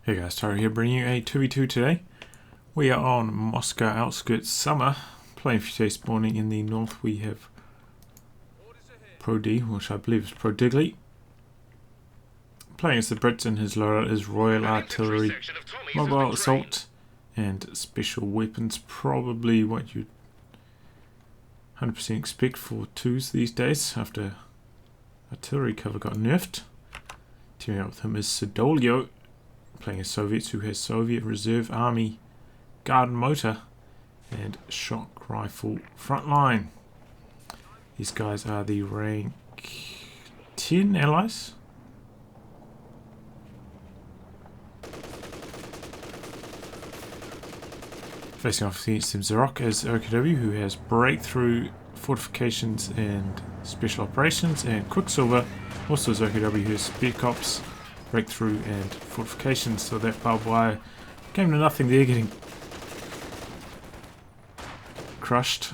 Hey guys, Tyler here, bringing you a 2v2 today. We are on Moscow Outskirts Summer, playing for today. Spawning in the north we have Prodi, which I believe is Prodigli. Playing as the Brits, and his loadout is Royal Artillery, Mobile Assault, and Special Weapons. Probably what you'd 100% expect for twos these days, after artillery cover got nerfed. Teaming up with him is Siddolio, playing as Soviets, who has Soviet Reserve Army Garden Motor and Shock Rifle Frontline. These guys are the rank 10 allies. Facing off against them, Zarok as OKW, who has Breakthrough, Fortifications and Special Operations, and Quicksilver also as OKW, who has Spec Ops, Breakthrough and Fortifications. So that barbed wire came to nothing there, getting crushed.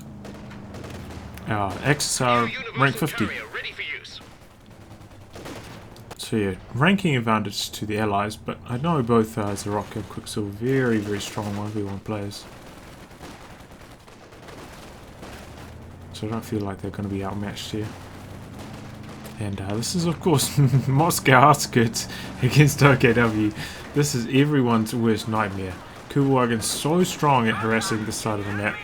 Our Axis are rank 50. So yeah, ranking advantage to the allies, but I know both Zarok and Quicksilver very, very strong 1v1 players. So I don't feel like they're going to be outmatched here. And this is, of course, Moscow Outskirts against OKW. This is everyone's worst nightmare. Kugelwagen's so strong at harassing this side of the map.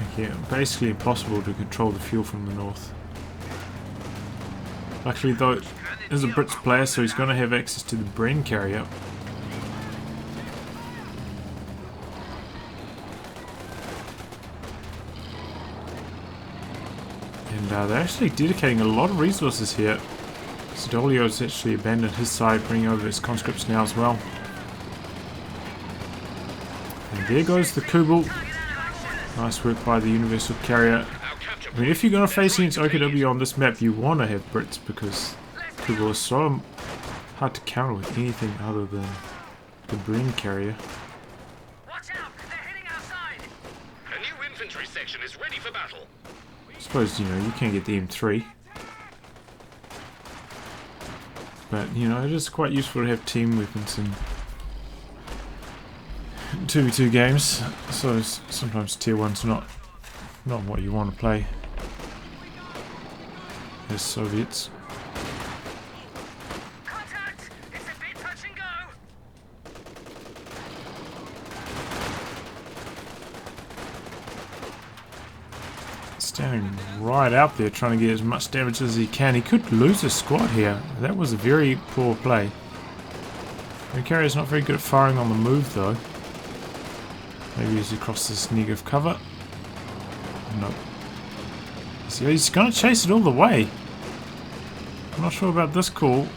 Making it basically impossible to control the fuel from the north. Luckily, though, there's a Brits player, so he's going to have access to the Bren carrier. And they're actually dedicating a lot of resources here. Siddolio has actually abandoned his side, bringing over his conscripts now as well. And there goes the Kubel. Nice work by the Universal Carrier. I mean, if you're going to face against OKW on this map, you want to have Brits, because Kubel is so hard to counter with anything other than the Bren carrier. Watch out! They're hitting our side! A new infantry section is ready for battle. I suppose, you know, you can get the M3. But, you know, it is quite useful to have team weapons in 2v2 games. So sometimes tier 1's not what you want to play as Soviets. Contact! It's a bit touch and go! Standing right out there trying to get as much damage as he can. He could lose his squad here. That was a very poor play. The carrier's not very good at firing on the move though. Maybe as he crosses this negative cover. Nope. So he's going to chase it all the way. I'm not sure about this call.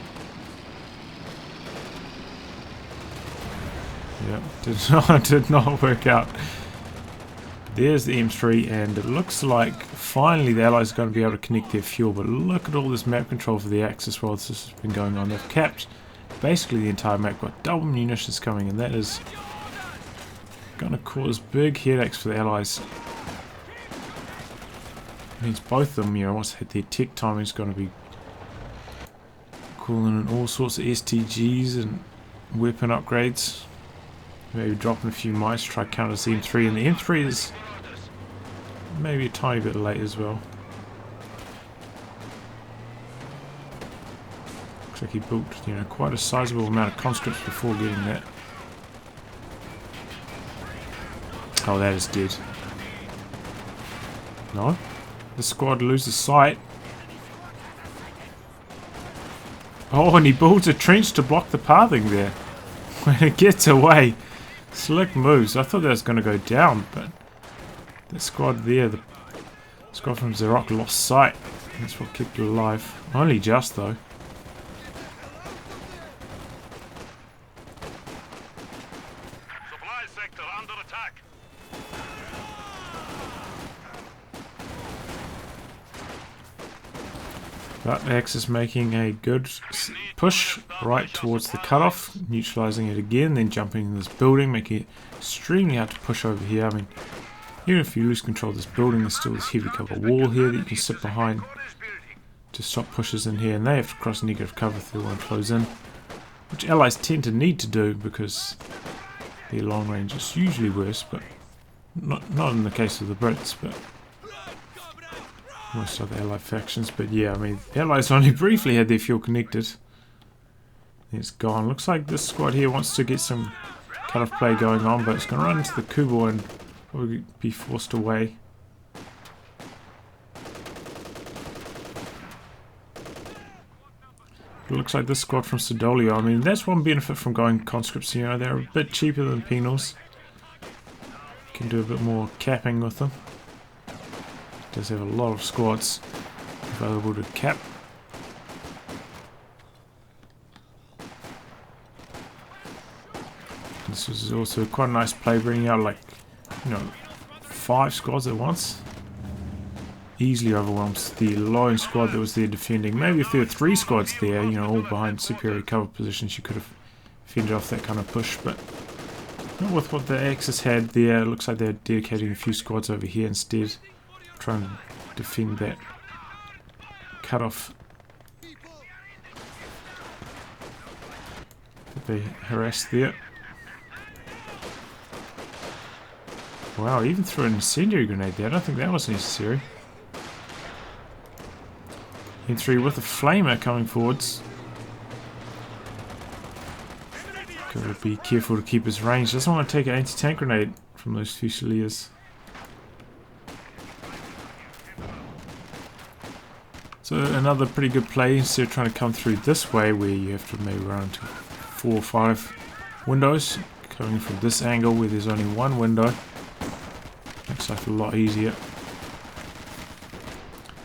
Yeah, did not work out. There's the M3, and it looks like finally the allies are going to be able to connect their fuel. But look at all this map control for the Axis while this has been going on. They've capped basically the entire map, got double munitions coming, and that is going to cause big headaches for the allies. It means both of them, you know, once they hit their tech timing, is going to be calling in all sorts of STGs and weapon upgrades. Maybe dropping a few mites to try to counter the M3, and the M3 is maybe a tiny bit late as well. Looks like he built, you know, quite a sizable amount of conscripts before getting that. Oh, that is dead. No? The squad loses sight. Oh, and he builds a trench to block the pathing there. When it gets away. Slick moves. I thought that was going to go down, but the squad there, the squad from Zarok, lost sight. That's what kept it alive. Only just, though. Supply sector under attack. But Axis making a good push right towards the cutoff, neutralizing it again, then jumping in this building, making it extremely hard to push over here. I mean, even if you lose control of this building, there's still this heavy cover wall here that you can sit behind to stop pushes in here, and they have to cross negative cover if they want to close in. which allies tend to need to do because their long range is usually worse, but not in the case of the Brits, but most other allied factions. But yeah, I mean, the allies only briefly had their fuel connected. It's gone. Looks like this squad here wants to get some cut-off play going on, but it's going to run into the Kubo and probably be forced away. It looks like this squad from Siddolio, I mean, that's one benefit from going conscripts, you know, they're a bit cheaper than penals. Can do a bit more capping with them. Does have a lot of squads available to cap. This was also quite a nice play, bringing out like, you know, 5 squads at once. Easily overwhelms the lone squad that was there defending. Maybe if there were 3 squads there, you know, all behind superior cover positions, you could have fended off that kind of push, but not with what the Axis had there. It looks like they're dedicating a few squads over here instead, trying to defend that cut-off that they harassed there. Wow, even threw an incendiary grenade there. I don't think that was necessary. M3 with a flamer coming forwards. Gotta be careful to keep his range. Doesn't want to take an anti-tank grenade from those Fusiliers. So another pretty good play, instead of trying to come through this way where you have to maybe run into 4 or 5 windows. Coming from this angle where there's only one window. Makes life a lot easier.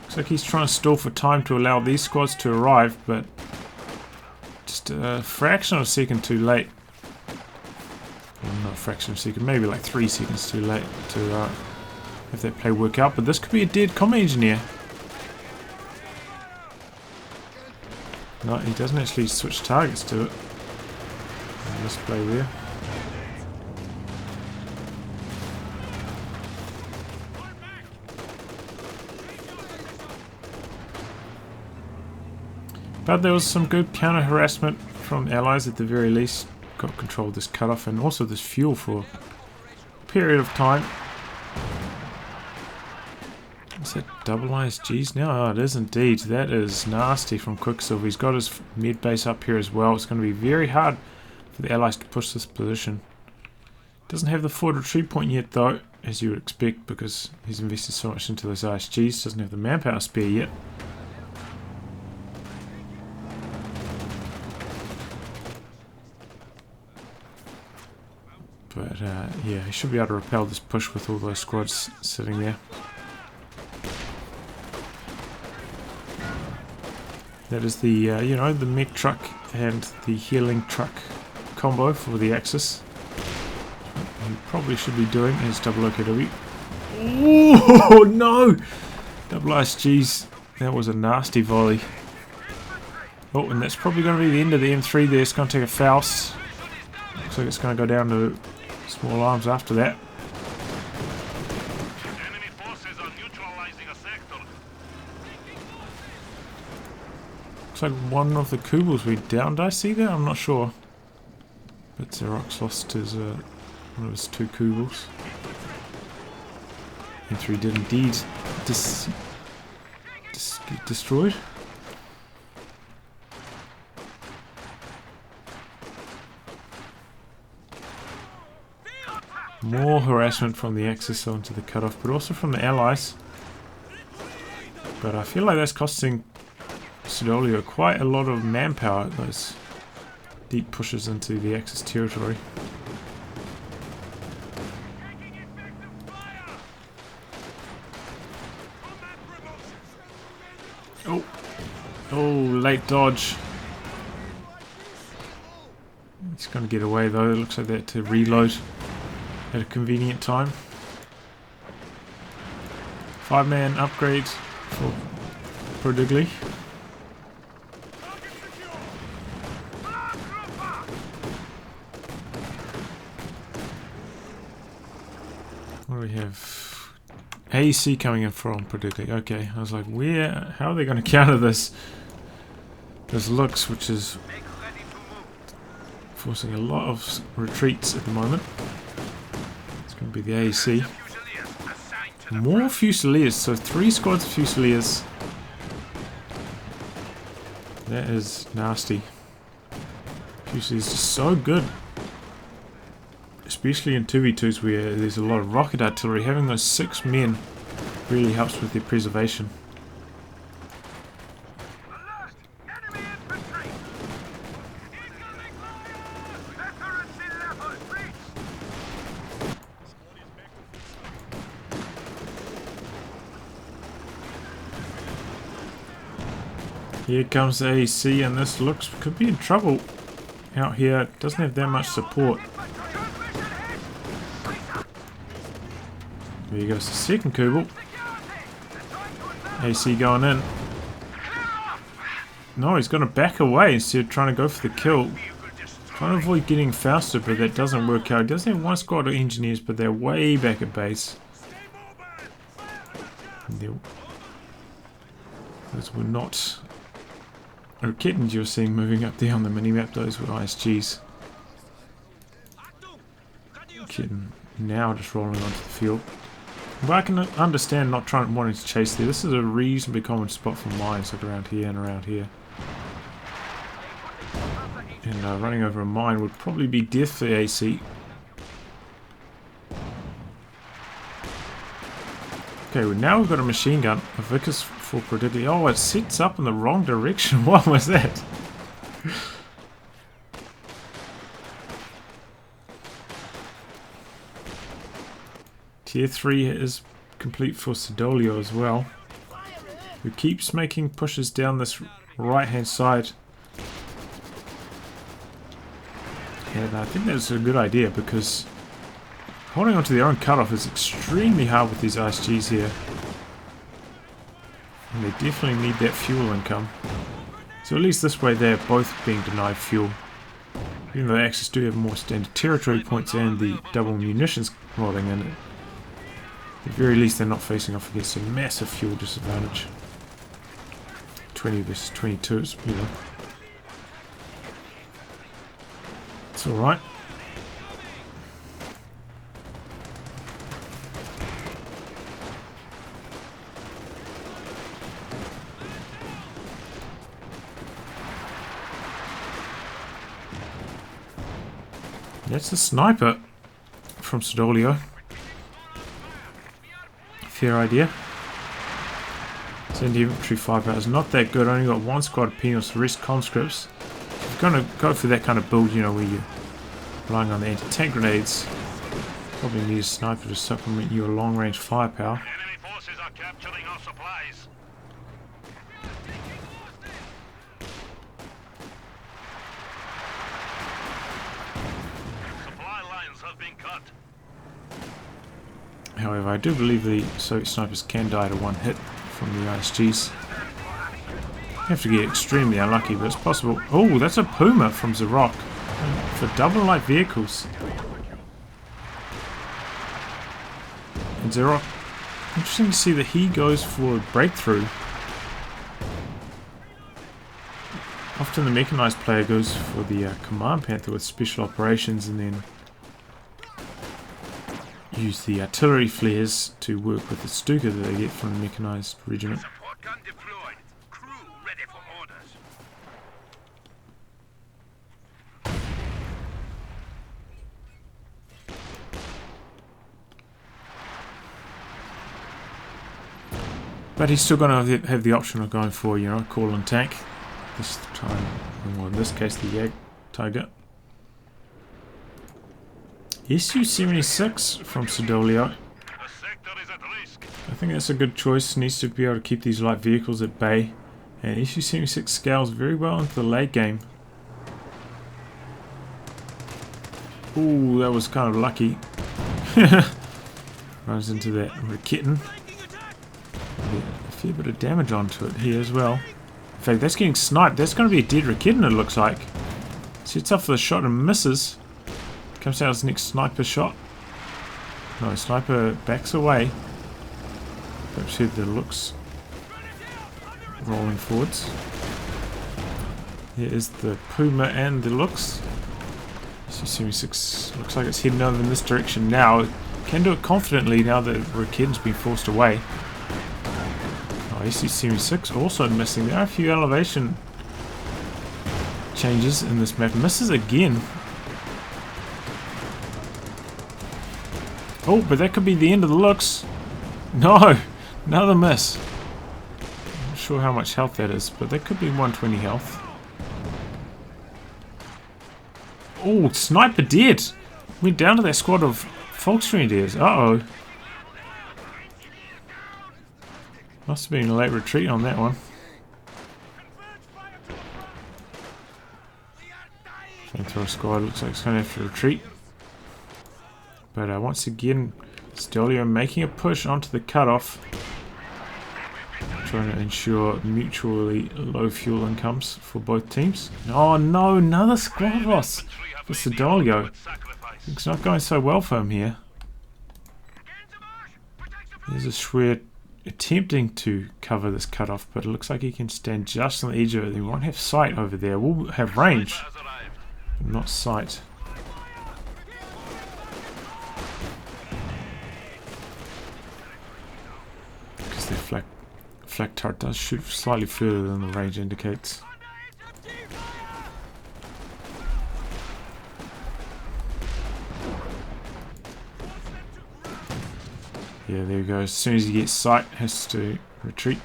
Looks like he's trying to stall for time to allow these squads to arrive, but just a fraction of a second too late. Well, not a fraction of a second, maybe like 3 seconds too late to have that play work out. But this could be a dead comm engineer. No, he doesn't actually switch targets to it. Misplay there. But there was some good counter harassment from allies at the very least. Got control of this cutoff and also this fuel for a period of time. Is that double ISGs now? Oh, it is indeed. That is nasty from Quicksilver. He's got his med base up here as well. It's going to be very hard for the allies to push this position. Doesn't have the forward retreat point yet though, as you would expect, because he's invested so much into those ISGs. Doesn't have the manpower spare yet. But yeah, he should be able to repel this push with all those squads sitting there. That is the, you know, the mech truck and the healing truck combo for the Axis. What he probably should be doing is double OKW. Oh no! Double ISGs. That was a nasty volley. Oh, and that's probably going to be the end of the M3 there. It's going to take a Faust. Looks like it's going to go down to small arms after that. Enemy forces are neutralizing a sector. Looks like one of the Kubels we downed. Did I see that? I'm not sure. But Zarok's lost his, one of his 2 Kubels. M3 did indeed get destroyed. More harassment from the Axis onto the cutoff, but also from the allies. But I feel like that's costing Siddolio quite a lot of manpower, those deep pushes into the Axis territory. Oh, oh, late dodge. He's going to get away though. It looks like that to reload at a convenient time. 5-man upgrade for Prodi. What do we have? AEC coming in from Prodi. Okay, I was like, how are they going to counter this? This looks, which is Forcing a lot of retreats at the moment. It's going to be the AEC. More Fusiliers, so 3 squads of Fusiliers. That is nasty. Fusiliers is just so good. Especially in 2v2s where there's a lot of rocket artillery. Having those 6 men really helps with their preservation. Here comes the AEC, and this could be in trouble out here. It doesn't have that much support. There goes the second Kubel. AC going in. No, he's going to back away instead of trying to go for the kill. Trying to avoid getting Faster, but that doesn't work out. He does have 1 squad of engineers, but they're way back at base. Those were not Kittens you're seeing moving up there on the minimap. Those were ISGs. Kitten now just rolling onto the field. But I can understand not wanting to chase there. This is a reasonably common spot for mines, like around here and around here. And running over a mine would probably be death for the AC. Okay, well now we've got a machine gun, a Vickers for predicting. Oh, it sets up in the wrong direction. What was that? Tier 3 is complete for Siddolio as well, who keeps making pushes down this right hand side. And I think that's a good idea because holding onto their own cutoff is extremely hard with these ISGs here. And they definitely need that fuel income. So at least this way they're both being denied fuel. Even though Axis do have more standard territory points and the double munitions rolling in it. At the very least they're not facing off against a massive fuel disadvantage. 20 versus 22 is, you know. It's alright. That's a sniper from Siddolio. Fair idea. Send infantry firepower is not that good. Only got 1 squad of penals, the rest conscripts. If you're going to go for that kind of build, you know, where you're relying on the anti-tank grenades, probably need a sniper to supplement your long-range firepower. Enemy forces are capturing our supplies. Supply lines have been cut. However, I do believe the Soviet snipers can die to 1 hit from the ISGs. You have to get extremely unlucky, but it's possible. Oh, that's a Puma from Zarok for double light vehicles. And Zarok, interesting to see that he goes for a breakthrough. Often the mechanized player goes for the Command Panther with special operations and then use the artillery flares to work with the Stuka that they get from the mechanized regiment. Support gun deployed. Crew ready for orders. But he's still going to have the option of going for, you know, call and tank. This time, well, in this case, the Yag Tiger. SU-76 from Siddolio. I think that's a good choice. Needs to be able to keep these light vehicles at bay. And SU-76 scales very well into the late game. Ooh, that was kind of lucky. Runs into that kitten. A fair bit of damage onto it here as well. In fact, that's getting sniped. That's going to be a dead Rakitten, it looks like. Sets up for the shot and misses. Comes out as the next sniper shot. No, sniper backs away. Perhaps here the looks rolling forwards. Here is the Puma and the looks. SC-76 looks like it's heading over in this direction now. It can do it confidently now that Raken's been forced away. Oh, SC-76 also missing. There are a few elevation changes in this map. Misses again. Oh, but that could be the end of the looks. No! Another miss. Not sure how much health that is, but that could be 120 health. Oh, sniper dead! Went down to that squad of Volksgrenadiers. Uh-oh. Must have been a late retreat on that one. Flamethrower squad looks like it's going to have to retreat. But once again, Siddolio making a push onto the cutoff. Trying to ensure mutually low fuel incomes for both teams. Oh no, another squad loss for Siddolio. It's not going so well for him here. There's a Schwer attempting to cover this cutoff, but it looks like he can stand just on the edge of it. He won't have sight over there. We'll have range, but not sight. Because their flak turret does shoot slightly further than the range indicates. Yeah, there he goes. As soon as he gets sight, has to retreat.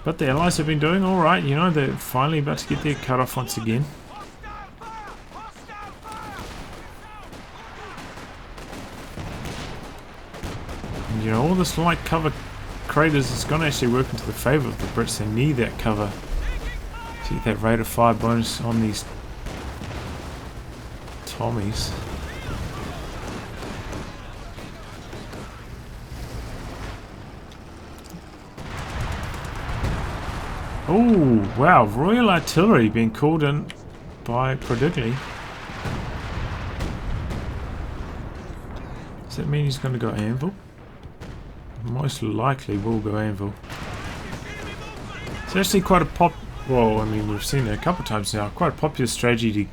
But the allies have been doing alright, you know, they're finally about to get their cutoff once again. And you know, all this light cover craters is going to actually work into the favour of the Brits. They need that cover to get that rate of fire bonus on these Tommies. Oh, wow, Royal Artillery being called in by prodi. Does that mean he's going to go Anvil? Most likely will go Anvil. It's actually quite a well, I mean, we've seen it a couple of times now. Quite a popular strategy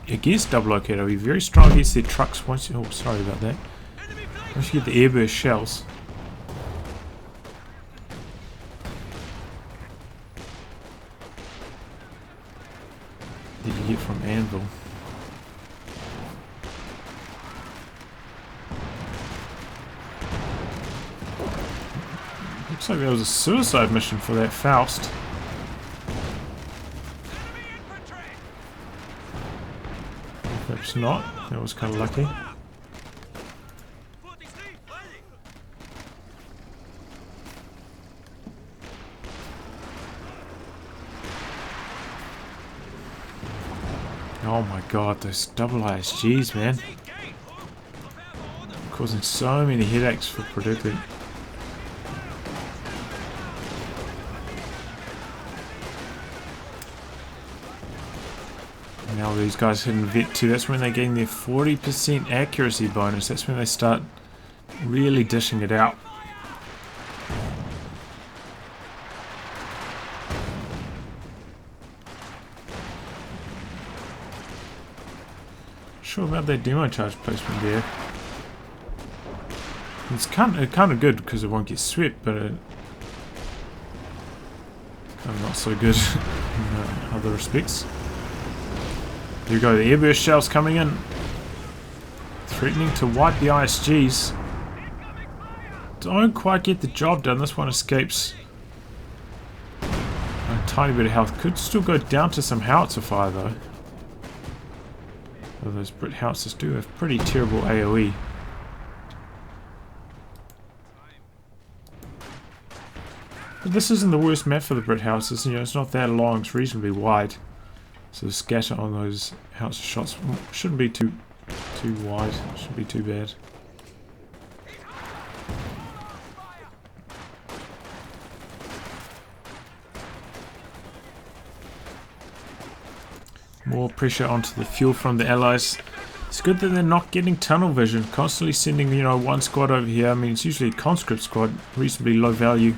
against double locator. Be very strong against their trucks once you... Oh, sorry about that. Once you get the airburst shells. Did you get from Anvil? Looks like there was a suicide mission for that Faust. Perhaps not. That was kind of lucky. Oh my god, those double ISGs, man. Causing so many headaches for prodi. Now these guys hitting Vet 2, that's when they gain their 40% accuracy bonus. That's when they start really dishing it out. Sure about that demo charge placement there. It's kind of good because it won't get swept, but kind of not so good in other respects. There you go, the airburst shells coming in, threatening to wipe the ISGs. Don't quite get the job done. This one escapes a tiny bit of health. Could still go down to some howitzer fire though. Well, those Brit howitzers do have pretty terrible AoE. But this isn't the worst map for the Brit howitzers. You know, it's not that long. It's reasonably wide, so the scatter on those howitzer shots shouldn't be too wide. Shouldn't be too bad. More pressure onto the fuel from the allies. It's good that they're not getting tunnel vision. Constantly sending, you know, one squad over here. I mean, it's usually a conscript squad, reasonably low value,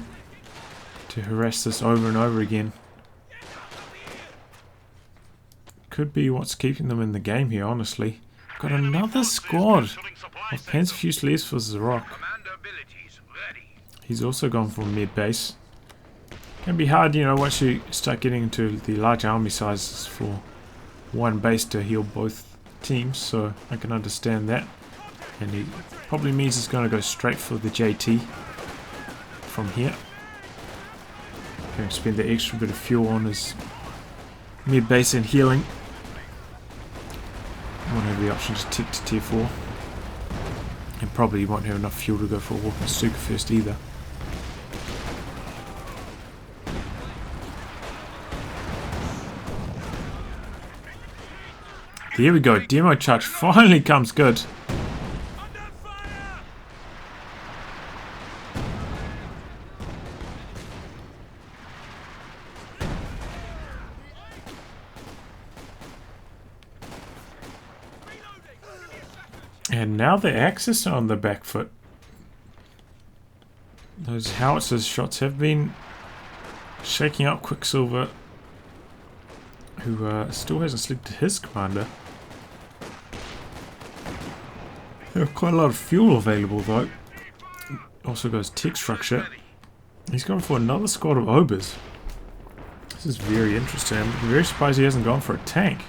to harass this over and over again. could be what's keeping them in the game here, honestly. Got another squad of Panzer Fusiliers for Zarok. He's also gone for mid base. Can be hard, you know, once you start getting into the large army sizes for one base to heal both teams, so I can understand that. And he probably means he's going to go straight for the JT from here. Going to spend the extra bit of fuel on his mid base and healing. Won't have the option to tick to tier 4. And probably won't have enough fuel to go for a walking Stuka first either. There we go, demo charge finally comes good. And now the Axis are on the back foot. Those howitzers shots have been shaking up Quicksilver, who still hasn't selected his commander. There are quite a lot of fuel available though. Also goes tech structure. He's gone for another squad of ogres. This is very interesting. I'm very surprised he hasn't gone for a tank.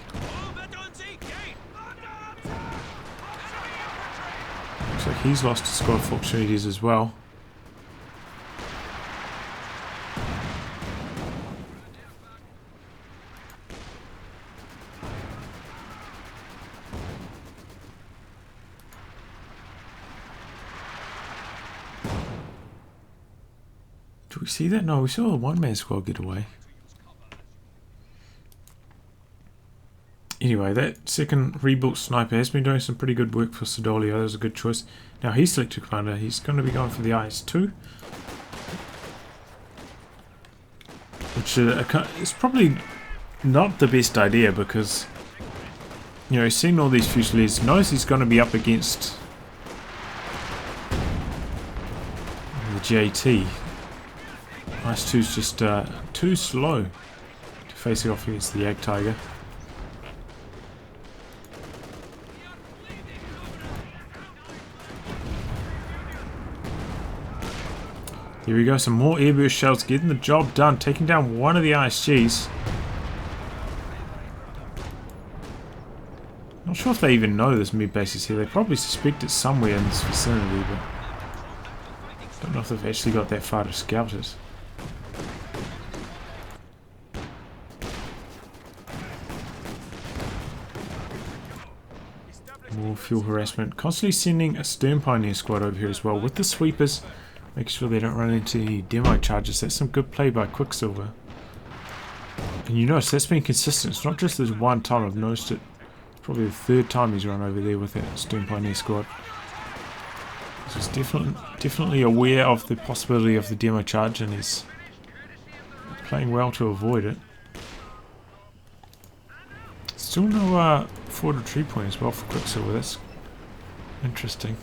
Looks like he's lost a squad of opportunities as well. Did we see that? No, we saw a one-man squad get away. Anyway, that second rebuilt sniper has been doing some pretty good work for Siddolio. That was a good choice. Now he's selected commander. He's going to be going for the IS-2. Which is probably not the best idea because, you know, he's seen all these Fusiliers, knows he's going to be up against the JT. IS-2's just too slow to face it off against the Yag Tiger. Here we go, some more airburst shells getting the job done, taking down one of the ISGs. Not sure if they even know this mid base is here. They probably suspect it's somewhere in this vicinity, but don't know if they've actually got that far to scout it. More fuel harassment. Constantly sending a Stern Pioneer squad over here as well with the sweepers. Make sure they don't run into any demo charges. That's some good play by Quicksilver. And you notice that's been consistent. It's not just this one time. I've noticed it. It's probably the third time he's run over there with that Stern Pioneer squad. So he's definitely aware of the possibility of the demo charge and he's playing well to avoid it. Still no forward retreat point as well for Quicksilver. That's interesting.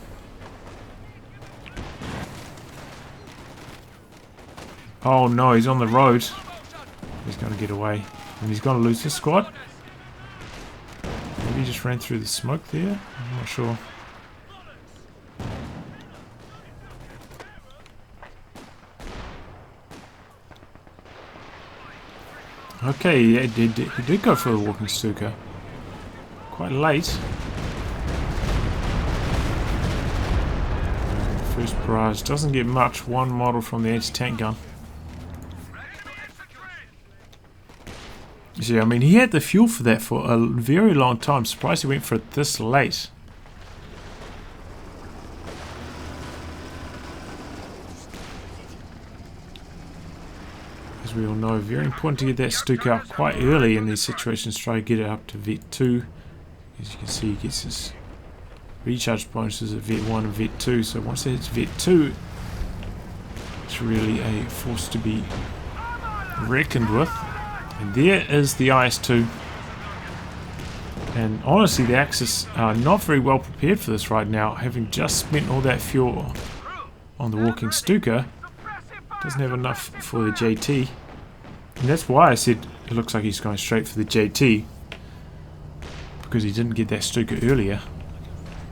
Oh no, he's on the road. He's going to get away. And he's going to lose his squad. Maybe he just ran through the smoke there. I'm not sure. Okay, yeah, he did go for the walking Stuka. Quite late. First barrage doesn't get much. One model from the anti-tank gun. You see, I mean, he had the fuel for that for a very long time. Surprised he went for it this late. As we all know, very important to get that Stuka out quite early in these situations. Try to get it up to Vet 2. As you can see, he gets his recharge bonuses at Vet 1 and Vet 2. So once it hits Vet 2, it's really a force to be reckoned with. And there is the IS-2. And honestly, the Axis are not very well prepared for this right now. Having just spent all that fuel on the walking Stuka, doesn't have enough for the JT. And that's why I said it looks like he's going straight for the JT. because he didn't get that Stuka earlier.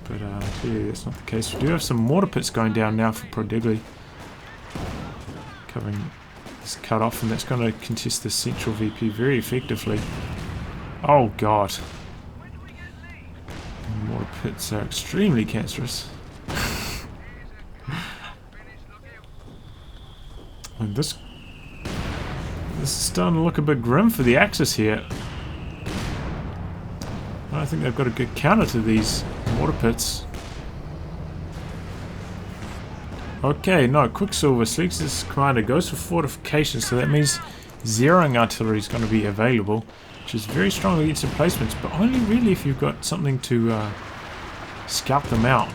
But yeah, that's not the case. We do have some mortar pits going down now for prodi, covering this cut off, and that's going to contest the central VP very effectively. Oh god. Mortar pits are extremely cancerous. And this is starting to look a bit grim for the Axis here. I think they've got a good counter to these mortar pits. Okay, no, Quicksilver selects this commander, goes for fortification, so that means zeroing artillery is going to be available, which is very strong against emplacements, but only really if you've got something to scout them out,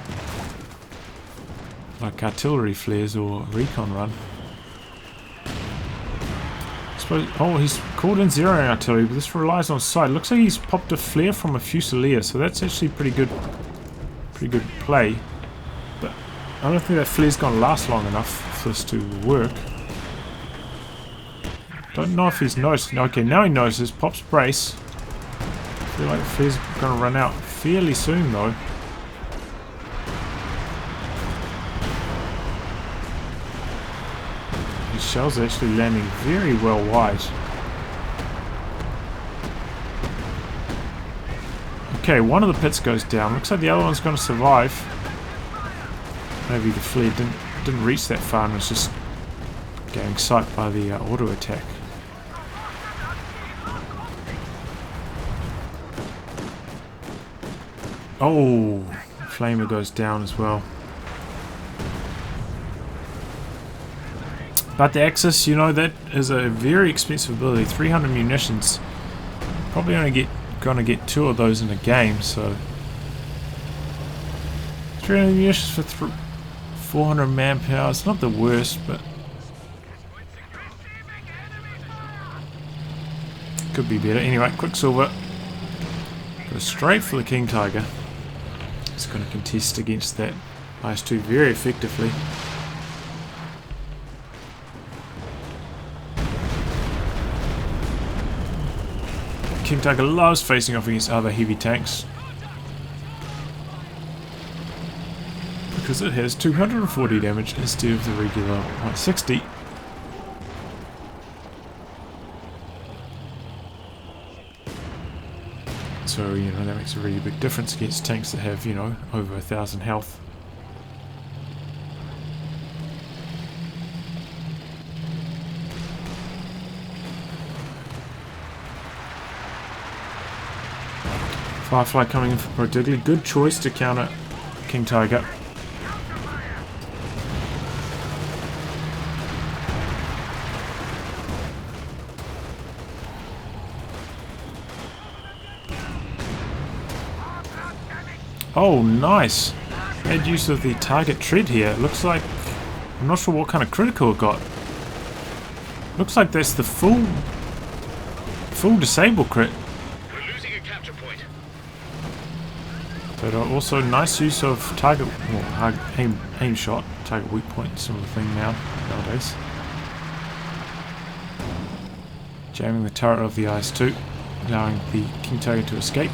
like artillery flares or recon run. Oh, he's called in zeroing artillery, but this relies on sight. Looks like he's popped a flare from a Fusilier, so that's actually pretty good play. But I don't think that flare's gonna last long enough for this to work. Don't know if he's noticed. Okay, now he notices. Pops brace. I feel like the flare's gonna run out fairly soon, though. Shells are actually landing very well wide. Okay, one of the pits goes down. Looks like the other one's going to survive. Maybe the flare didn't reach that far and was just getting sight by the auto attack. Oh, Flamer goes down as well. But the Axis, you know, that is a very expensive ability. 300 munitions. Probably only gonna get 2 of those in a game, so 300 munitions for 400 manpower. It's not the worst, but could be better. Anyway, Quicksilver goes straight for the King Tiger. It's going to contest against that IS-2 very effectively. King Tiger loves facing off against other heavy tanks because it has 240 damage instead of the regular 160. So, you know, that makes a really big difference against tanks that have, you know, over 1,000 health. Firefly coming in for prodi. Good choice to counter King Tiger. Oh, nice. Made use of the target tread here. It looks like, I'm not sure what kind of critical it got. Looks like that's the full disable crit. But also nice use of target, well, aim shot, target weak point, similar thing nowadays. Jamming the turret of the IS-2, allowing the King Tiger to escape.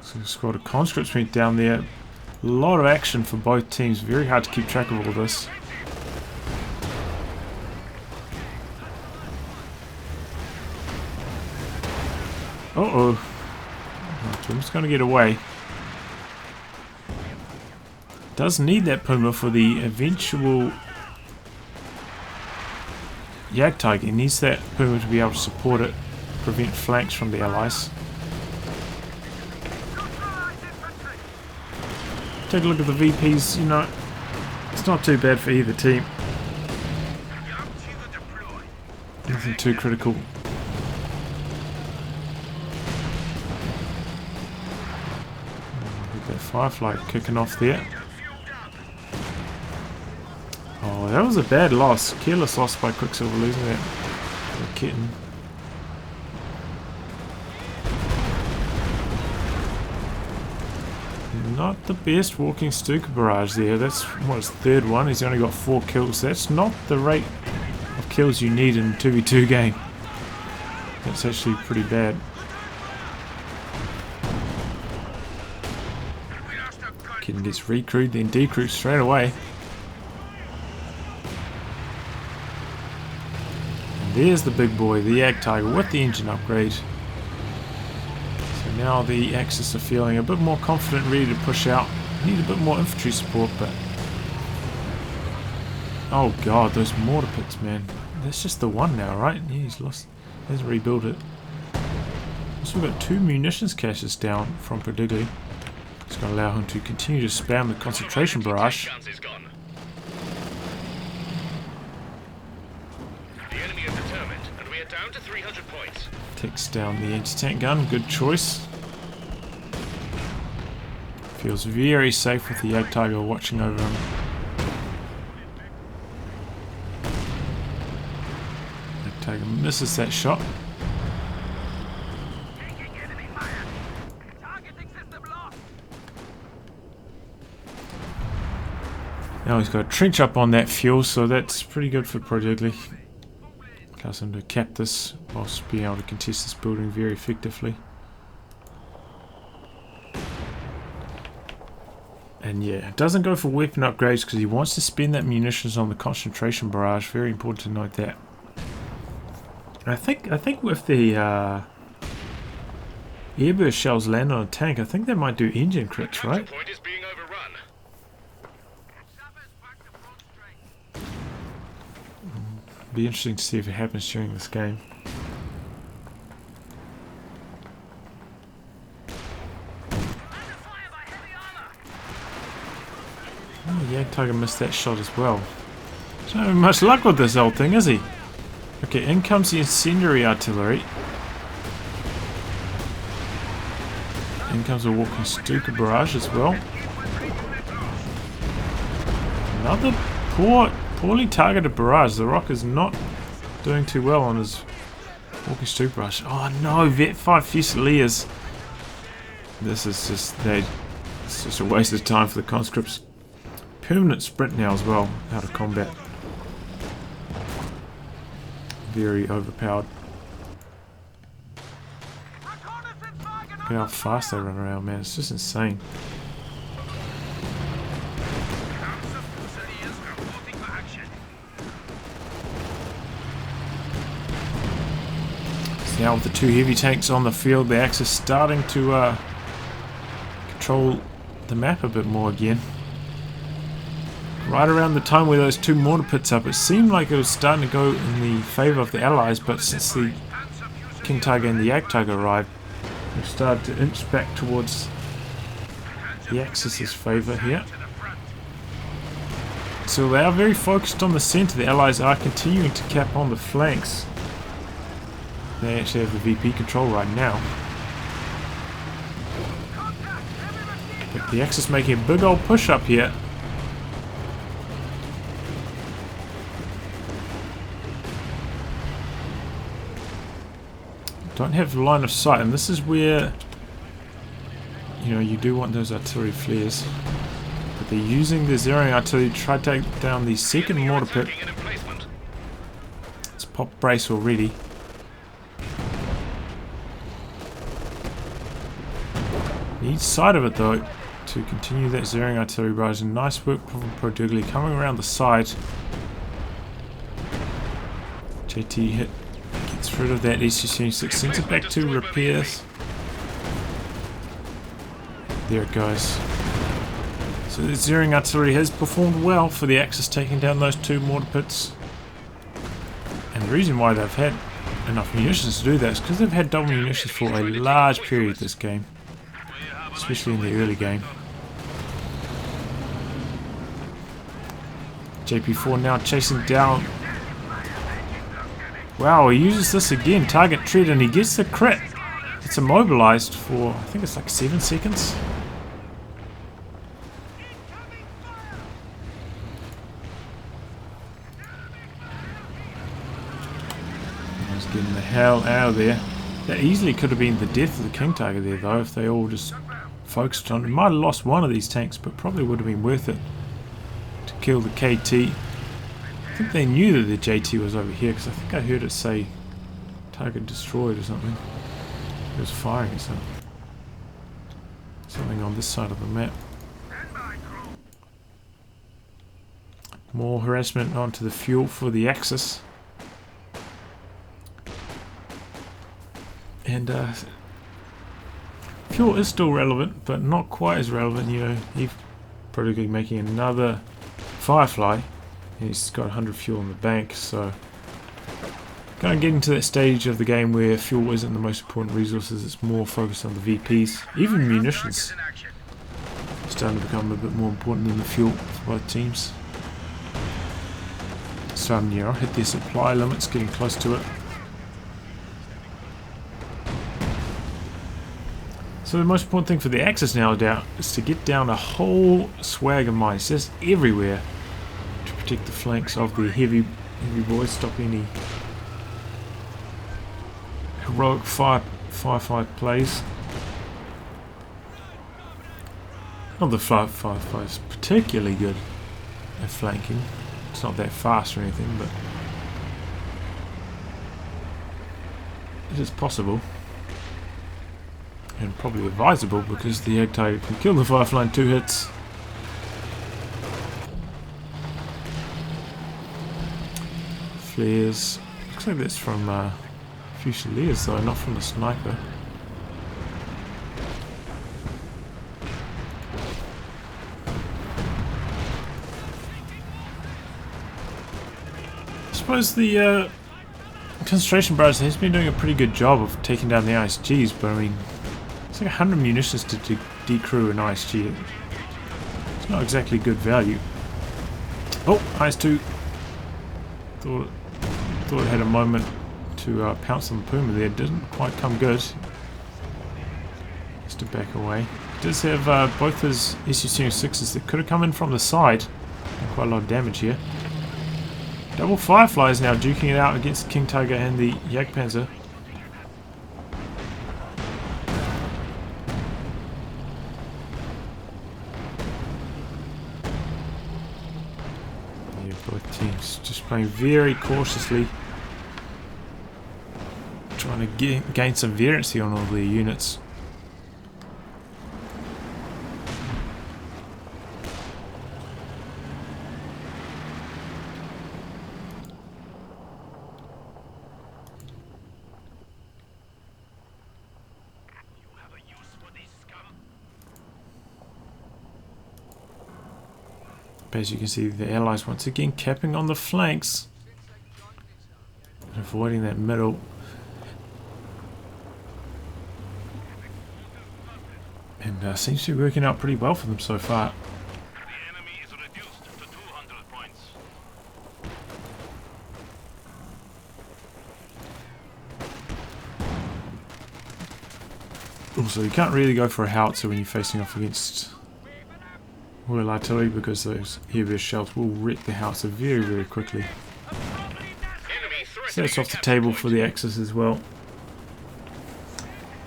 So the squad of conscripts went down there. A lot of action for both teams. Very hard to keep track of all this. Uh-oh. Puma's going to get away. Does need that Puma for the eventual Jagdtiger. He needs that Puma to be able to support it, prevent flanks from the allies. Take a look at the VPs, you know, it's not too bad for either team. Nothing too critical. That Firefly kicking off there. Oh, that was a bad loss. Careless loss by Quicksilver, losing that kitten. Not the best walking Stuka barrage there. That's what his third one. He's only got 4 kills. That's not the rate of kills you need in a 2v2 game. That's actually pretty bad. Kid gets recrewed, then decrewed straight away. And there's the big boy, the Ag Tiger, with the engine upgrade. So now the Axis are feeling a bit more confident, ready to push out. Need a bit more infantry support, but... oh god, those mortar pits, man. That's just the one now, right? Yeah, he's lost. He hasn't rebuilt it. Also got 2 munitions caches down from Prodigli. It's going to allow him to continue to spam the concentration barrage. The enemy is determined, and we are down to 300 points. Takes down the anti-tank gun. Good choice. Feels very safe with the Ag Tiger watching over him. Ag Tiger misses that shot. Now he's got a trench up on that fuel, so that's pretty good for Prodigli. Allows him to cap this whilst being able to contest this building very effectively. And yeah, doesn't go for weapon upgrades because he wants to spend that munitions on the concentration barrage. Very important to note that. And I think with the airburst shells land on a tank, I think they might do engine crits, right? Be interesting to see if it happens during this game. Oh, the Ag Tiger missed that shot as well. He's not having much luck with this old thing, is he? Okay, in comes the incendiary artillery. In comes a walking Stuka barrage as well. Another poorly targeted barrage. The Rock is not doing too well on his walking Stuka barrage. Oh no, Vet 5 Fusiliers. This is just it's just a waste of time for the conscripts. Permanent sprint now as well, out of combat. Very overpowered. Look how fast they run around, man. It's just insane. So now with the 2 heavy tanks on the field, the Axis starting to control the map a bit more again. Right around the time where those 2 mortar pits up, it seemed like it was starting to go in the favour of the Allies, but since the King Tiger and the Ag Tiger arrived, they've started to inch back towards the Axis' favour here. So they are very focused on the centre. The Allies are continuing to cap on the flanks. They actually have the VP control right now. But the Axis making a big old push up here. Don't have line of sight, and this is where, you know, you do want those artillery flares. But they're using the zeroing artillery to try to take down the second mortar pit. It's pop brace already. Needs sight of it though to continue that zeroing artillery barrage. And nice work from Prodigli coming around the side. JT hit. Gets rid of that SU-76, sends it back to repairs. There it goes. So the zeroing artillery has performed well for the Axis, taking down those 2 mortar pits. And the reason why they've had enough munitions to do that is because they've had double munitions for a large period this game. Especially in the early game. JP4 now chasing down. Wow, he uses this again, target tread, and he gets the crit. It's immobilized for, I think it's like 7 seconds. He's getting the hell out of there. That easily could have been the death of the King Tiger there though, if they all just focused on. We might have lost one of these tanks, but probably would have been worth it to kill the KT. I think they knew that the JT was over here, because I think I heard it say target destroyed or something. It was firing at something on this side of the map. More harassment onto the fuel for the Axis. And fuel is still relevant, but not quite as relevant. You know, he's probably making another Firefly. He's got 100 fuel in the bank, so kind of getting to that stage of the game where fuel isn't the most important resources. It's more focused on the VPs. Even munitions starting to become a bit more important than the fuel for both teams. Starting, you know, hit their supply limits, getting close to it. So the most important thing for the Axis now is to get down a whole swag of mines just everywhere to protect the flanks of the heavy boys, stop any heroic firefight plays. Not the firefight is particularly good at flanking. It's not that fast or anything, but it is possible. And probably advisable, because the egg tiger can kill the Firefly in 2 hits. Flares. Looks like that's from Fusiliers though, not from the sniper. I suppose the concentration barrage has been doing a pretty good job of taking down the ISGs, but I mean, it's like 100 munitions to decrew an ISG. It's not exactly good value. Oh, IS-2. Thought it had a moment to pounce on the Puma there. Didn't quite come good. Just to back away. He does have both his SU-6s that could have come in from the side. Quite a lot of damage here. Double Fireflies now duking it out against the King Tiger and the Jagdpanzer. Yeah, both teams just playing very cautiously. Trying to gain some variance on all their units. As you can see, the Allies once again capping on the flanks and avoiding that middle. And seems to be working out pretty well for them so far. The enemy is reduced to 200 points. Also, you can't really go for a howitzer when you're facing off against Royal Artillery, because those heavier shells will wreck the howitzer very, very quickly. So that's off the table for the Axis as well.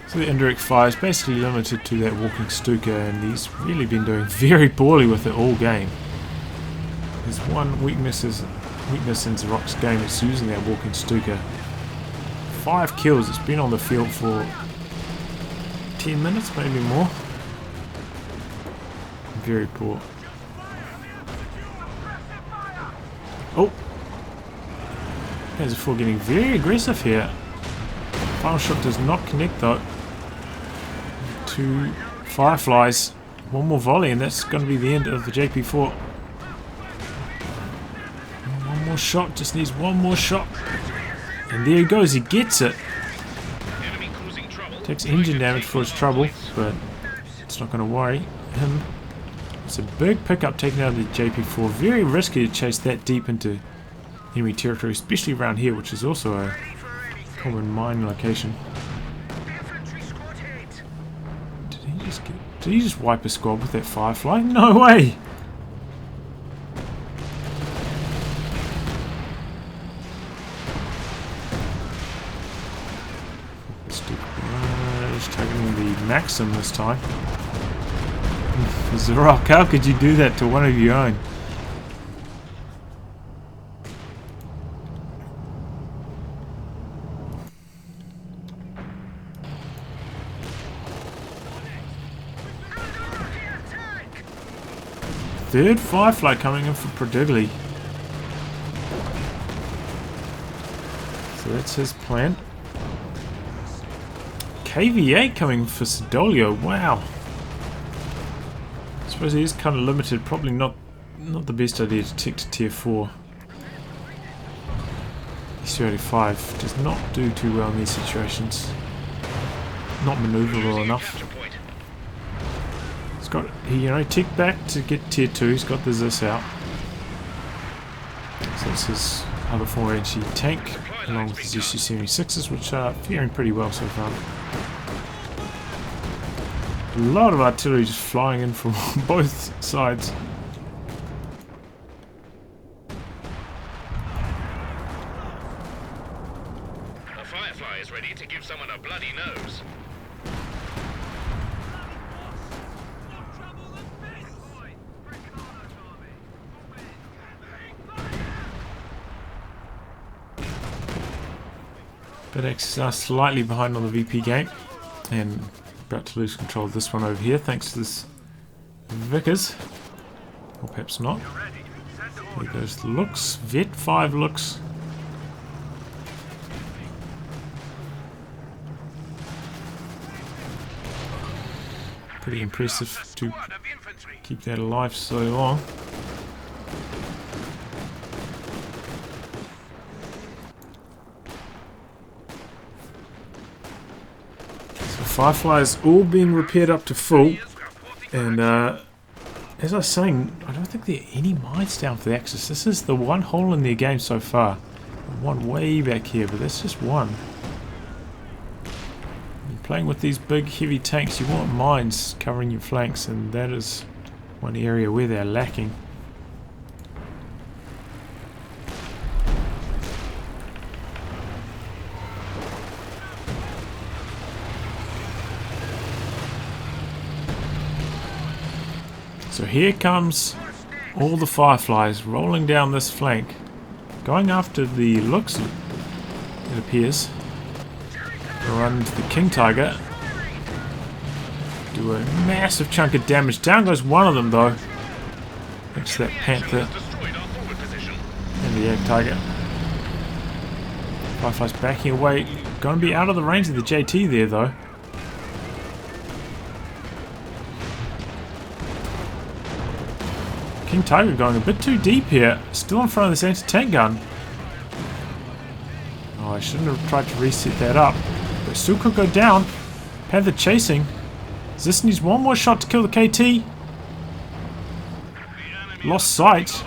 So the indirect fire is basically limited to that walking Stuka, and he's really been doing very poorly with it all game. There's one weakness in Zarok's game, it's using that walking Stuka. 5 kills, it's been on the field for 10 minutes, maybe more. Very poor. Oh! Panzer IV getting very aggressive here. Final shot does not connect though. 2 Fireflies. One more volley and that's going to be the end of the JP4. One more shot, just needs one more shot. And there he goes, he gets it. Takes engine damage for his trouble, but it's not going to worry him. It's a big pickup taken out of the JP4. Very risky to chase that deep into enemy territory, especially around here, which is also a common mine location. Did he just wipe a squad with that Firefly? No way! He's targeting the Maxim this time. Zarok, how could you do that to one of your own? Third Firefly coming in for prodi. So that's his plan. KV8 coming for Siddolio. Wow. I suppose he is kind of limited. Probably not the best idea to tick to tier 4. S-35 does not do too well in these situations. Not maneuverable enough. He's got, he ticked back to get tier 2. He's got the Zis out. So this is other 4-inch tank along with his SU-76s, which are faring pretty well so far. A lot of artillery just flying in from both sides. A Firefly is ready to give someone a bloody nose. But X are slightly behind on the VP game, and about to lose control of this one over here thanks to this Vickers, or perhaps not. There goes the looks, Vet 5 looks. Pretty impressive to keep that alive so long. Fireflies all being repaired up to full, and as I was saying, I don't think there are any mines down for the Axis. This is the one hole in their game so far. One way back here, but that's just one. You're playing with these big heavy tanks, you want mines covering your flanks, and that is one area where they're lacking. So here comes all the Fireflies rolling down this flank, going after the looks, it appears, around the King Tiger. Do a massive chunk of damage. Down goes one of them though. Thanks to that Panther and the Egg Tiger. Fireflies backing away. Going to be out of the range of the JT there though. King Tiger going a bit too deep here. Still in front of this anti-tank gun. Oh, I shouldn't have tried to reset that up. But still could go down. Panther chasing. Zis needs one more shot to kill the KT. Lost sight.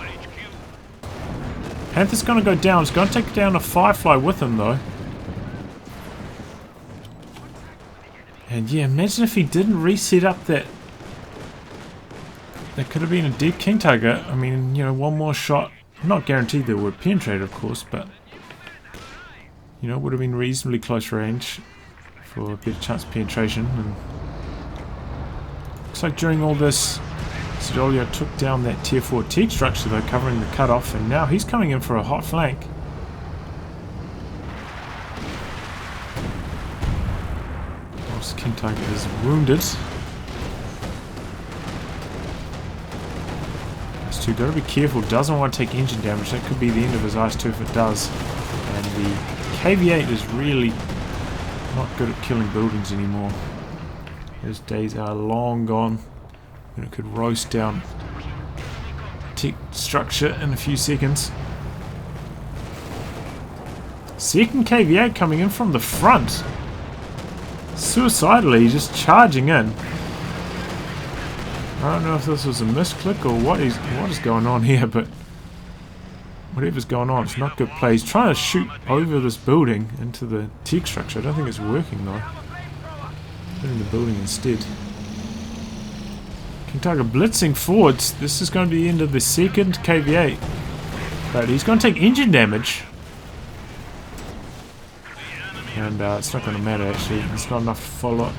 Panther's going to go down. He's going to take down a Firefly with him though. And yeah, imagine if he didn't reset up that. That could have been a dead King Tiger. I mean, you know, one more shot. Not guaranteed they would penetrate, of course, but you know, would have been reasonably close range for a better chance of penetration. And looks like during all this, Siddolio took down that tier 4 teak structure though, covering the cutoff, and now he's coming in for a hot flank. Whilst King Tiger is wounded. Got to be careful, doesn't want to take engine damage. That could be the end of his IS-2 if it does. And the KV-8 is really not good at killing buildings anymore. His days are long gone, and it could roast down tech structure in a few seconds. Second KV-8 coming in from the front. Suicidally, just charging in. I don't know if this was a misclick or what is going on here, but whatever's going on, it's not good play. He's trying to shoot over this building into the teak structure. I don't think it's working though. Hitting the building instead. King Tiger blitzing forwards. This is going to be the end of the second KV-8. But he's going to take engine damage. And it's not going to matter actually. It's not enough to follow up.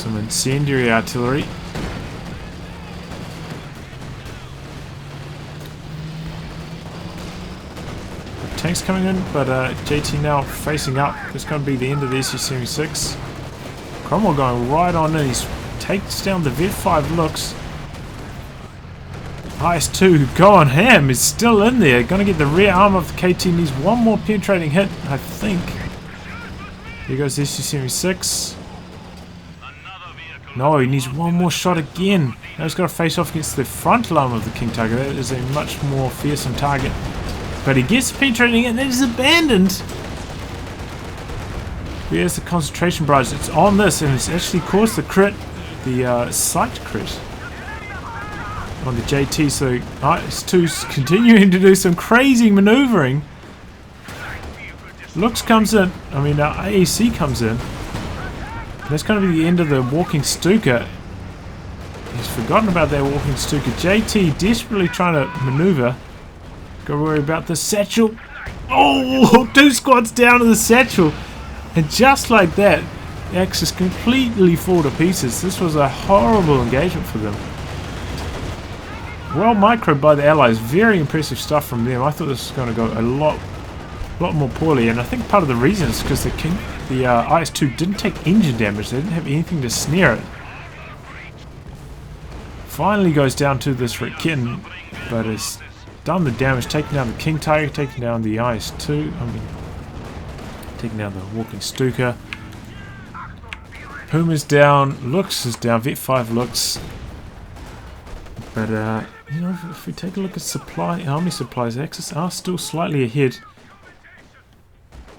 Some incendiary artillery. Tanks coming in, but JT now facing up. It's going to be the end of the SU-76. Cromwell going right on in. He takes down the V5 looks. IS-2 going ham is still in there. Going to get the rear arm of the KT. Needs one more penetrating hit, I think. Here goes the SU-76. No, he needs one more shot again. Now he's got to face off against the front arm of the King Tiger. That is a much more fearsome target. But he gets penetrating and it is abandoned. Here's the concentration barrage. It's on this and it's actually caused the crit, the sight crit on the JT. So IS-2's continuing to do some crazy maneuvering. Lux comes in. I mean, AAC comes in. That's going to be the end of the walking Stuka. He's forgotten about that walking Stuka. JT desperately trying to maneuver. Got to worry about the satchel. Oh, 2 squads down to the satchel. And just like that, the Axis completely fall to pieces. This was a horrible engagement for them. Well microed by the Allies. Very impressive stuff from them. I thought this was going to go a lot more poorly. And I think part of the reason is because the IS-2 didn't take engine damage. They didn't have anything to snare it. Finally goes down to this Rikin, but it's done the damage, taking down the King Tiger, taking down the IS-2, taking down the walking Stuka. Puma's down, Lux is down, Vet 5 Lux. But, you know, if we take a look at army supplies, Axis are still slightly ahead.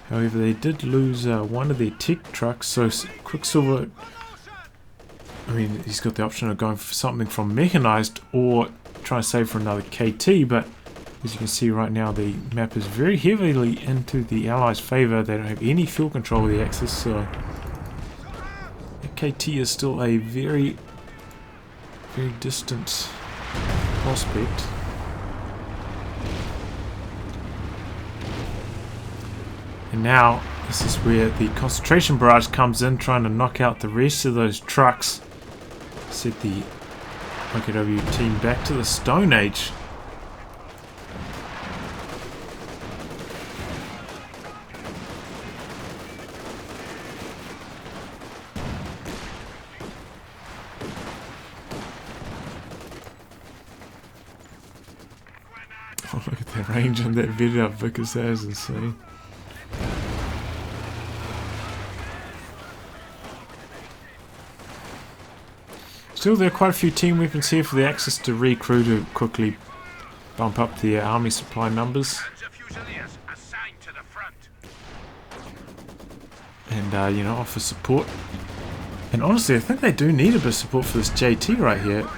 However, they did lose one of their tech trucks, so Quicksilver, I mean, he's got the option of going for something from mechanized or trying to save for another KT, but as you can see right now, the map is very heavily into the Allies' favour. They don't have any fuel control with the Axis, so the KT is still a very, very distant prospect. And now, this is where the concentration barrage comes in, trying to knock out the rest of those trucks. Set the OKW team back to the Stone Age. Oh, look at the range on that video up, Vickers, that is insane. Still, there are quite a few team weapons here for the Axis to recruit to quickly bump up the army supply numbers. And, you know, offer support. And honestly, I think they do need a bit of support for this JT right here.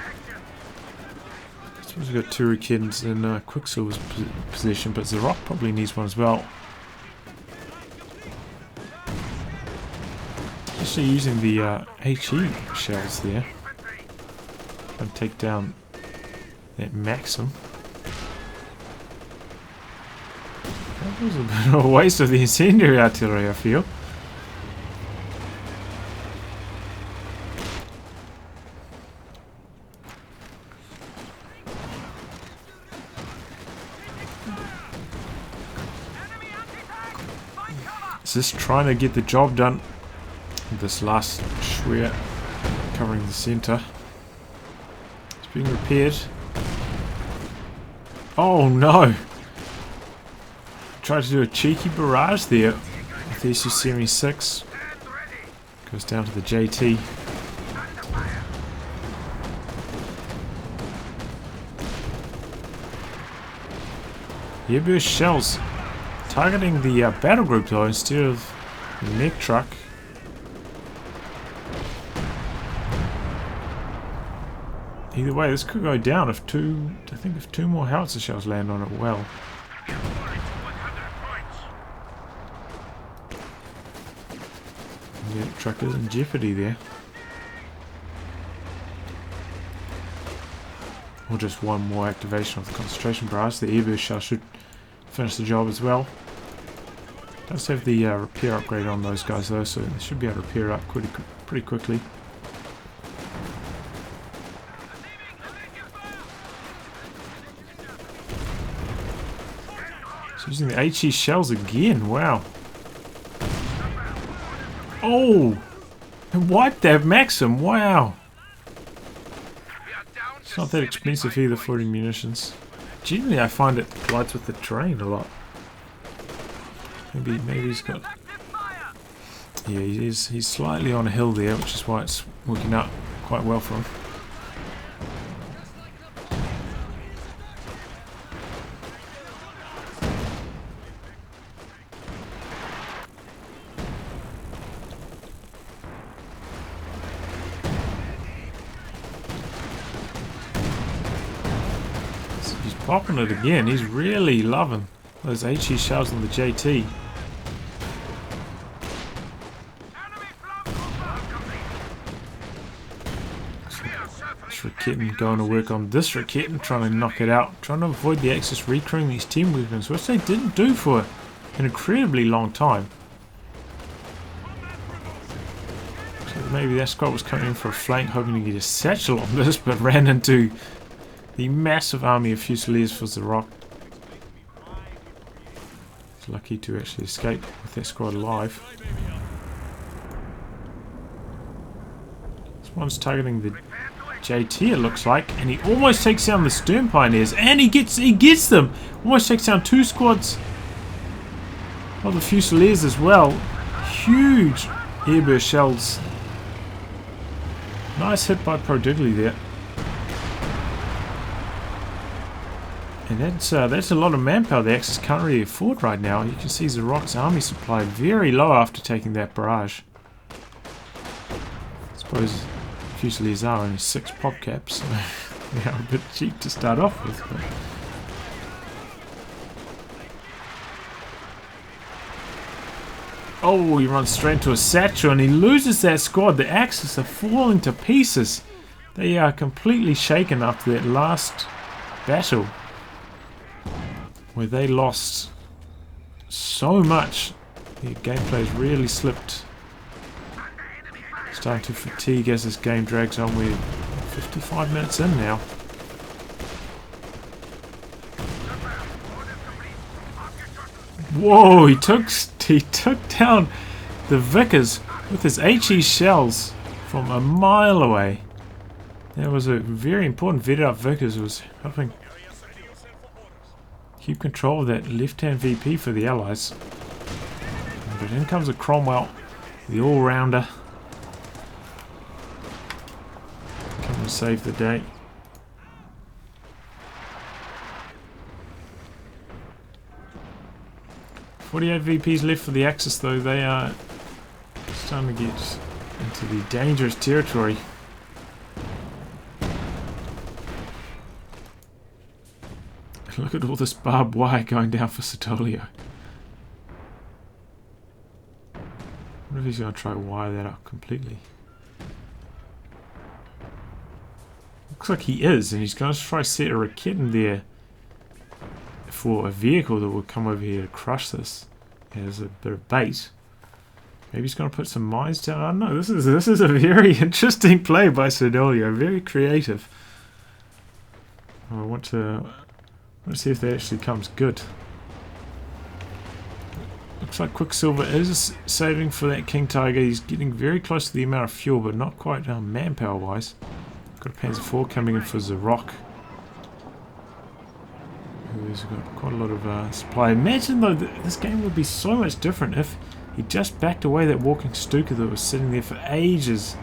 I suppose we've got 2 Rikins in Quicksilver's possession, but Zarok probably needs one as well. Especially using the HE shells there. And take down that Maxim. That was a bit of a waste of the incendiary artillery, I feel. Just trying to get the job done. This last Schwer covering the centre. Being repaired. Oh no! Tried to do a cheeky barrage there with the SU-76. Goes down to the JT. Airburst shells targeting the battle group though instead of the mech truck. Either way, this could go down if if 2 more howitzer shells land on it well. Yeah, the truck is in jeopardy there. Or just one more activation of the concentration barrage. The airburst shell should finish the job as well. Does have the repair upgrade on those guys though, so they should be able to repair it up pretty quickly. He's using the HE shells again. Wow. Oh! Wiped that Maxim. Wow. It's not that expensive either for munitions. Generally, I find it glides with the terrain a lot. Maybe he's got. Yeah, he's slightly on a hill there, which is why it's working out quite well for him. He's popping it again. He's really loving those HE shells on the JT. Raketen going to work on this Raketen, trying to knock it out, trying to avoid the Axis recrewing these team movements, which they didn't do for an incredibly long time. So maybe that squad was coming in for a flank, hoping to get a satchel on this, but ran into the massive army of Fusiliers for Zarok. He's lucky to actually escape with that squad alive. This one's targeting the JT, it looks like, and he almost takes down the Stern Pioneers, and he gets them. Almost takes down 2 squads of the Fusiliers as well. Huge airburst shells. Nice hit by prodi there. And that's a lot of manpower the Axis can't really afford right now. You can see Zarok's army supply very low after taking that barrage. I suppose Fusiliers are only 6 pop caps, so they are a bit cheap to start off with. But oh, he runs straight into a satchel and he loses that squad. The Axis are falling to pieces. They are completely shaken after that last battle, where they lost so much. Their gameplay has really slipped. Starting to fatigue as this game drags on. We're 55 minutes in now. Whoa, he took down the Vickers with his HE shells from a mile away. That was a very important Vedat Vickers, was helping keep control of that left-hand VP for the Allies. But in comes a Cromwell, the all-rounder. Come and save the day. .48 VPs left for the Axis, though. They are starting to get into the dangerous territory. Look at all this barbed wire going down for Siddolio. I wonder if he's going to try to wire that up completely. Looks like he is, and he's going to try to set a Raketen there for a vehicle that will come over here to crush this as a bit of bait. Maybe he's going to put some mines down. I don't know. This is a very interesting play by Siddolio. Very creative. I want to see if that actually comes good. Looks like Quicksilver is saving for that King Tiger. He's getting very close to the amount of fuel, but not quite manpower wise. Got a Panzer IV coming in for Zarok, who's got quite a lot of supply. Imagine though, this game would be so much different if he just backed away that walking Stuka that was sitting there for ages.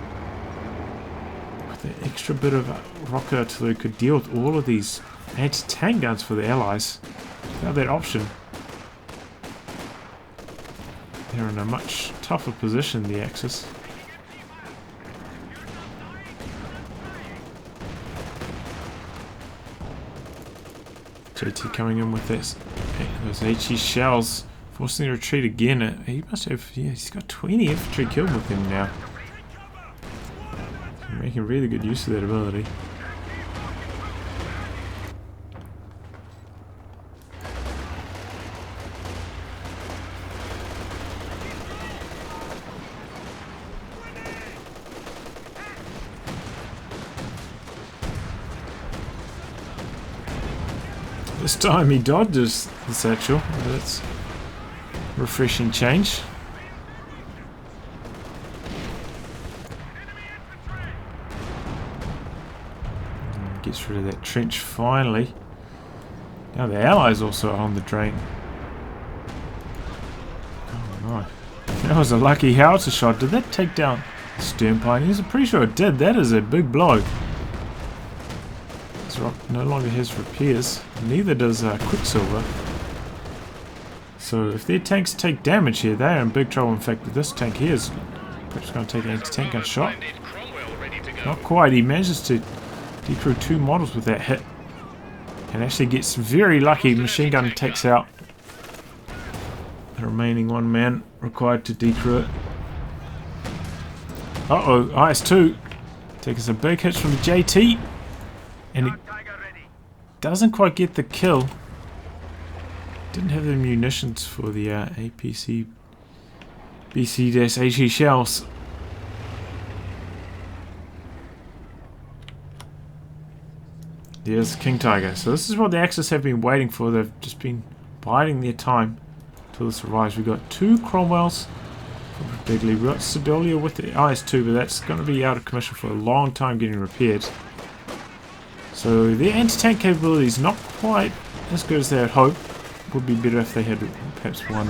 With the extra bit of rocket artillery, could deal with all of these anti-tank guns for the Allies. Without that option, they're in a much tougher position, the Axis. JT coming in with those HE shells, forcing the retreat again. He must have, yeah, he's got 20 infantry killed with him now. So making really good use of that ability. This time he dodges the satchel. That's a refreshing change. And gets rid of that trench finally. Now the Allies also are on the drain. Oh my. That was a lucky howitzer shot. Did that take down stern pioneers? I'm pretty sure it did. That is a big blow. Zarok no longer has repairs. Neither does Quicksilver. So if their tanks take damage here, they are in big trouble. In fact, this tank here is perhaps going to take an anti-tank gun shot. Not quite. He manages to decrew 2 models with that hit. And actually gets very lucky. Machine gun takes out the remaining 1 man required to decrew it. Uh-oh, IS-2 takes a big hit from the JT. And he doesn't quite get the kill. Didn't have the munitions for the APC BC-HE shells. There's King Tiger. So this is what the Axis have been waiting for. They've just been biding their time until this arrives. We've got 2 Cromwells for Bigley. We've got Siddolio with the IS-2, but that's going to be out of commission for a long time getting repaired. So their anti-tank capability is not quite as good as they had hoped. Would be better if they had perhaps one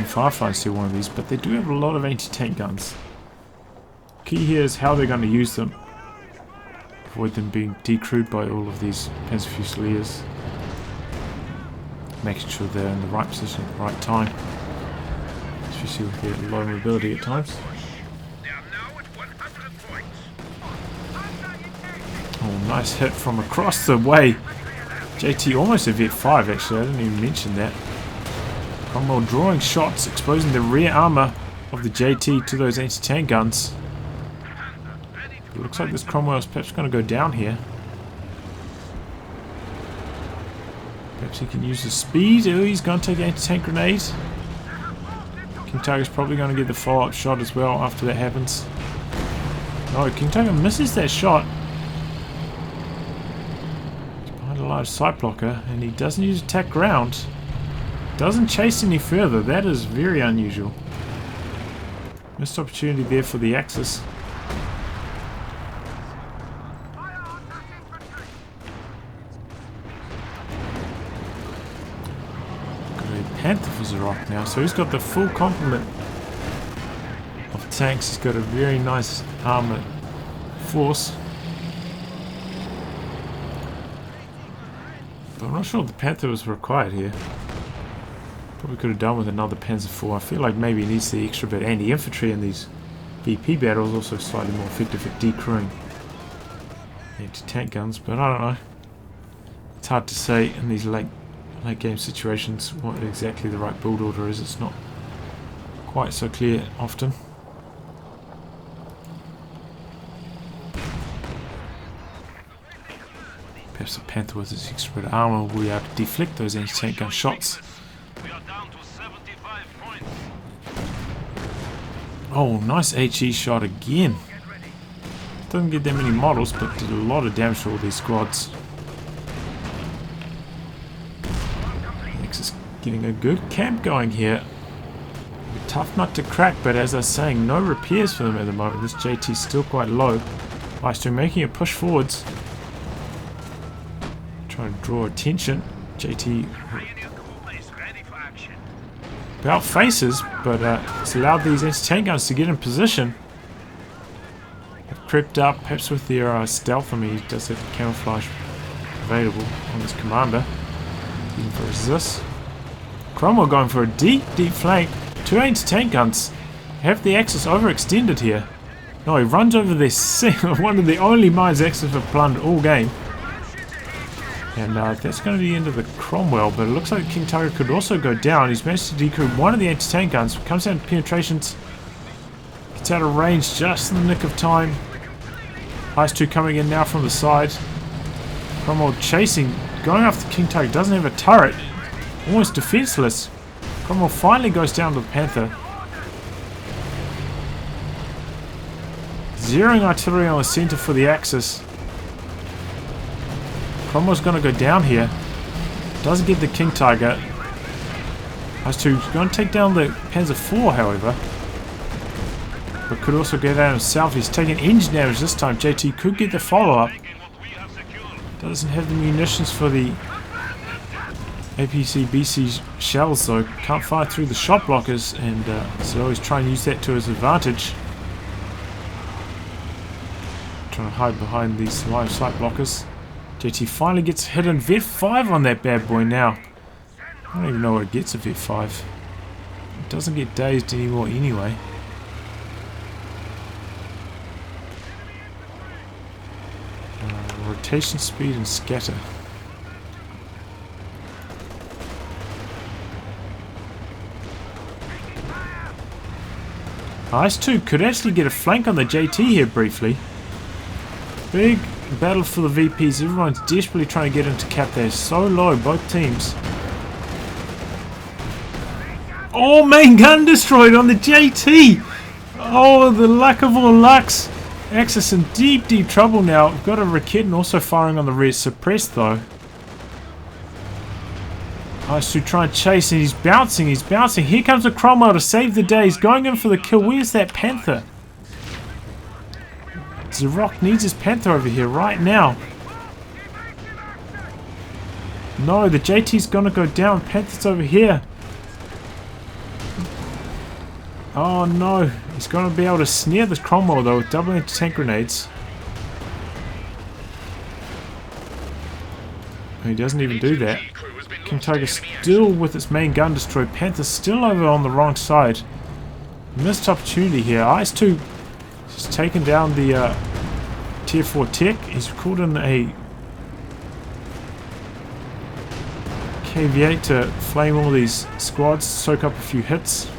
Firefly instead of one of these, but they do have a lot of anti-tank guns. Key here is how they're going to use them. Avoid them being decrewed by all of these Panzer Fusiliers. Making sure they're in the right position at the right time. Especially with their low mobility at times. Oh, nice hit from across the way. JT almost a Vet 5 actually, I didn't even mention that. Cromwell drawing shots, exposing the rear armour of the JT to those anti-tank guns. It looks like this Cromwell is perhaps going to go down here. Perhaps he can use the speed. Oh, he's going to take an anti-tank grenade. King Tiger's probably going to get the follow-up shot as well after that happens. No, King Tiger misses that shot. He's behind a large sight blocker, and he doesn't use attack ground. Doesn't chase any further. That is very unusual. Missed opportunity there for the Axis. Panther for Zarok now, so he's got the full complement of tanks. He's got a very nice armoured force, but I'm not sure if the Panther was required here. Probably could have done with another Panzer IV. I feel like maybe he needs the extra bit. And the infantry in these VP battles also slightly more effective at decrewing anti-tank guns, but I don't know. It's hard to say in these late game situations what exactly the right build order is. It's not quite so clear often. Perhaps the Panther with its extra bit of armor will be able to deflect those anti-tank gun shots. Oh, nice HE shot again. Doesn't get that many models, but did a lot of damage to all these squads. Getting a good camp going here. A tough nut to crack, but as I was saying, no repairs for them at the moment. This JT is still quite low. IS-2 making a push forwards. Trying to draw attention. JT about faces, but it's allowed these anti-tank guns to get in position. They've crept up, perhaps with their stealth. I mean, he does have the camouflage available on this commander. Even for resist. Cromwell going for a deep flank. 2 anti-tank guns. Have the Axis overextended here? No, he runs over this one of the only mines the Axis have plundered all game. And that's going to be the end of the Cromwell, but it looks like King Tiger could also go down. He's managed to decrew one of the anti-tank guns. Comes down to penetrations. Gets out of range just in the nick of time. IS-2 coming in now from the side. Cromwell chasing. Going after King Tiger. Doesn't have a turret. Almost defenseless. Cromwell finally goes down to the Panther. Zeroing artillery on the center for the Axis. Cromwell's going to go down here. Doesn't get the King Tiger. Those two going to take down the Panzer IV, however. But could also get out himself. He's taking engine damage this time. JT could get the follow-up. Doesn't have the munitions for the APC-BC shells, though. Can't fire through the shot blockers, and so always try and use that to his advantage. Trying to hide behind these live sight blockers. JT finally gets hit in Vet 5 on that bad boy now. I don't even know what it gets a Vet 5. It doesn't get dazed anymore anyway. Rotation speed and scatter. Ice 2 could actually get a flank on the JT here briefly. Big battle for the VPs. Everyone's desperately trying to get into cap. They're so low, both teams. Oh, main gun destroyed on the JT. Oh, the luck of all lucks. Axis in deep, deep trouble now. We've got a Raketen also firing on the res suppressed though. Ice to try and chase, and he's bouncing, he's bouncing. Here comes a Cromwell to save the day. He's going in for the kill. Where's that Panther? Zarok needs his Panther over here right now. No, the JT's gonna go down. Panther's over here. Oh no, he's going to be able to snare this Cromwell though with double anti-tank grenades. He doesn't even do that. King Tiger still with its main gun destroyed. Panther's still over on the wrong side. Missed opportunity here. Ice 2 has taken down the Tier 4 tech. He's called in a KV-8 to flame all these squads, soak up a few hits.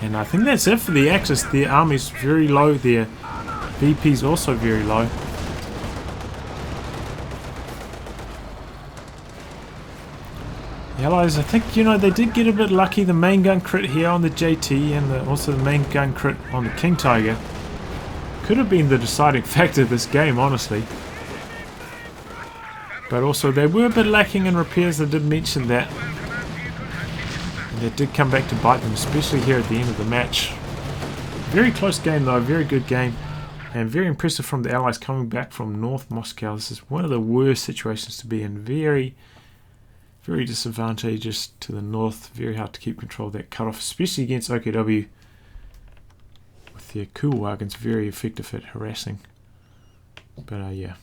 And I think that's it for the Axis. The army's very low there. VP's also very low. The Allies, I think, you know, they did get a bit lucky. The main gun crit here on the JT and also the main gun crit on the King Tiger. Could have been the deciding factor of this game, honestly. But also they were a bit lacking in repairs. I did mention that. That did come back to bite them, especially here at the end of the match. Very close game though, very good game. And very impressive from the Allies coming back from North Moscow. This is one of the worst situations to be in. Very, very disadvantageous to the north. Very hard to keep control of that cutoff, especially against OKW. With their cool wagons, very effective at harassing. But yeah.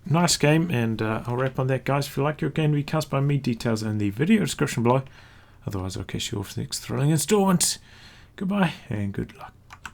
Nice game, and I'll wrap on that, guys. If you like your game to be cast by me, details in the video description below. Otherwise, I'll catch you off the next thrilling installment. Goodbye and good luck.